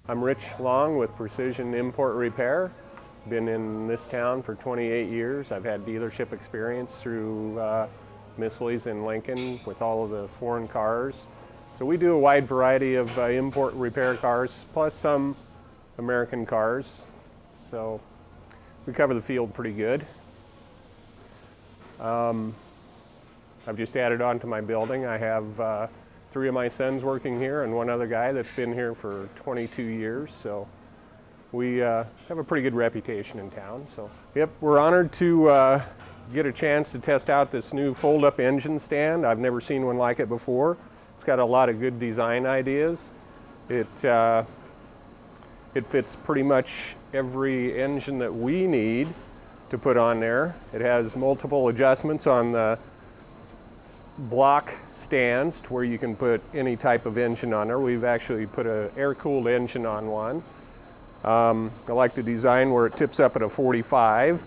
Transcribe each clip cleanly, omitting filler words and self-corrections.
I'm Rich Long with Precision Import Repair. Been in this town for 28 years. I've had dealership experience through Misley's in Lincoln with all of the foreign cars. So we do a wide variety of import repair cars, plus some American cars. So we cover the field pretty good. I've just added on to my building. I have 3 of my sons working here and one other guy that's been here for 22 years. So we have a pretty good reputation in town. So yep, we're honored to get a chance to test out this new fold-up engine stand. I've never seen one like it before. It's got a lot of good design ideas. It fits pretty much every engine that we need to put on there. It has multiple adjustments on the block stands to where you can put any type of engine on there. We've actually put an air-cooled engine on one. I like the design where it tips up at a 45.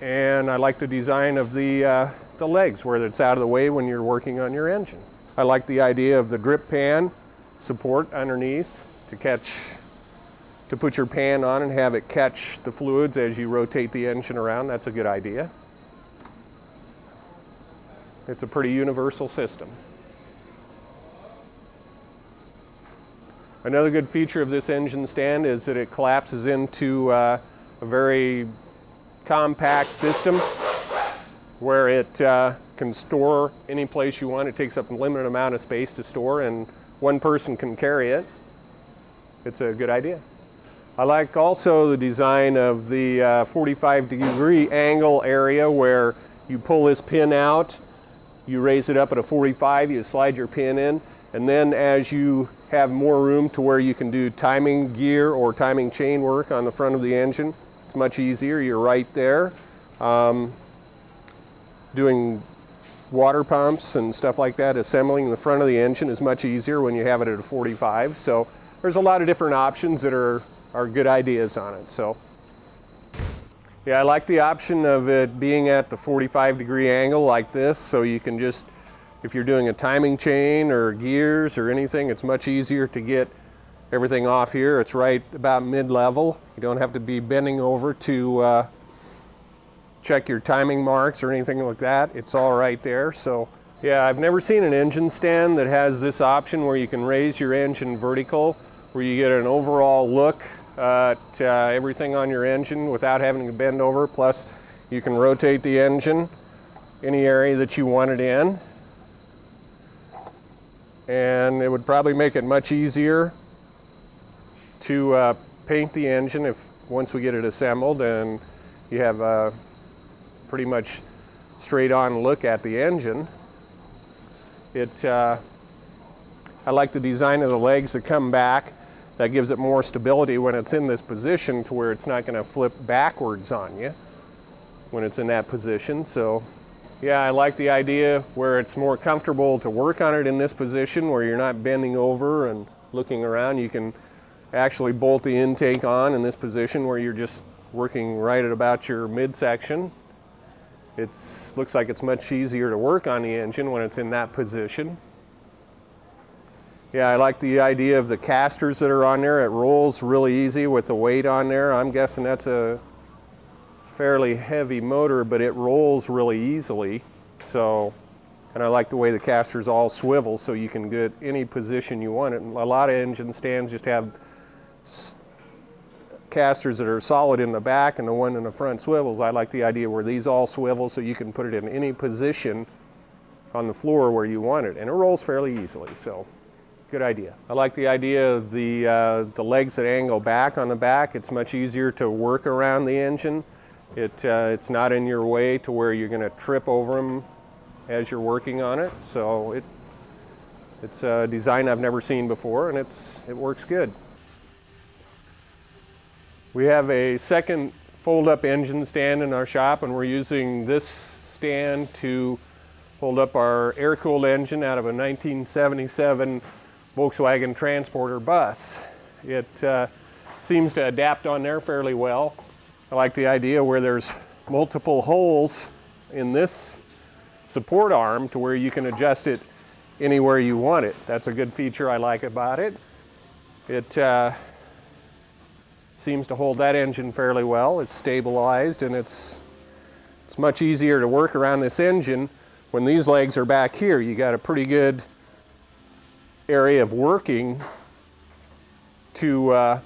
And I like the design of the legs where it's out of the way when you're working on your engine. I like the idea of the drip pan support underneath to put your pan on and have it catch the fluids as you rotate the engine around. That's a good idea. It's a pretty universal system. Another good feature of this engine stand is that it collapses into a very compact system where it can store any place you want. It takes up a limited amount of space to store, and one person can carry it. It's a good idea. I like also the design of the 45-degree angle area where you pull this pin out, you raise it up at a 45, you slide your pin in, and then as you have more room to where you can do timing gear or timing chain work on the front of the engine, it's much easier. You're right there. Doing water pumps and stuff like that, assembling the front of the engine is much easier when you have it at a 45. So there's a lot of different options that are good ideas on it. So yeah, I like the option of it being at the 45-degree angle like this, so you can just, if you're doing a timing chain or gears or anything, it's much easier to get everything off here. It's right about mid-level. You don't have to be bending over to check your timing marks or anything like that. It's all right there. So yeah, I've never seen an engine stand that has this option where you can raise your engine vertical, where you get an overall look at everything on your engine without having to bend over. Plus you can rotate the engine any area that you want it in, and it would probably make it much easier to paint the engine once we get it assembled and you have a pretty much straight on look at the engine. I like the design of the legs that come back. That gives it more stability when it's in this position to where it's not going to flip backwards on you when it's in that position. So yeah, I like the idea where it's more comfortable to work on it in this position where you're not bending over and looking around. You can actually bolt the intake on in this position where you're just working right at about your midsection. It looks like it's much easier to work on the engine when it's in that position. Yeah, I like the idea of the casters that are on there. It rolls really easy with the weight on there. I'm guessing that's a fairly heavy motor, but it rolls really easily. So, and I like the way the casters all swivel so you can get any position you want it. And a lot of engine stands just have casters that are solid in the back and the one in the front swivels. I like the idea where these all swivel so you can put it in any position on the floor where you want it, and it rolls fairly easily. So good idea. I like the idea of the legs that angle back on the back. It's much easier to work around the engine. It's not in your way to where you're going to trip over them as you're working on it. So it's a design I've never seen before, and it works good. We have a second fold-up engine stand in our shop, and we're using this stand to hold up our air-cooled engine out of a 1977 Volkswagen Transporter bus. It seems to adapt on there fairly well. I like the idea where there's multiple holes in this support arm to where you can adjust it anywhere you want it. That's a good feature I like about it. It seems to hold that engine fairly well. It's stabilized, and it's much easier to work around this engine. When these legs are back here, you got a pretty good area of working to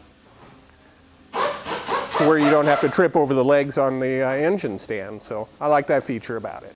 where you don't have to trip over the legs on the engine stand. So I like that feature about it.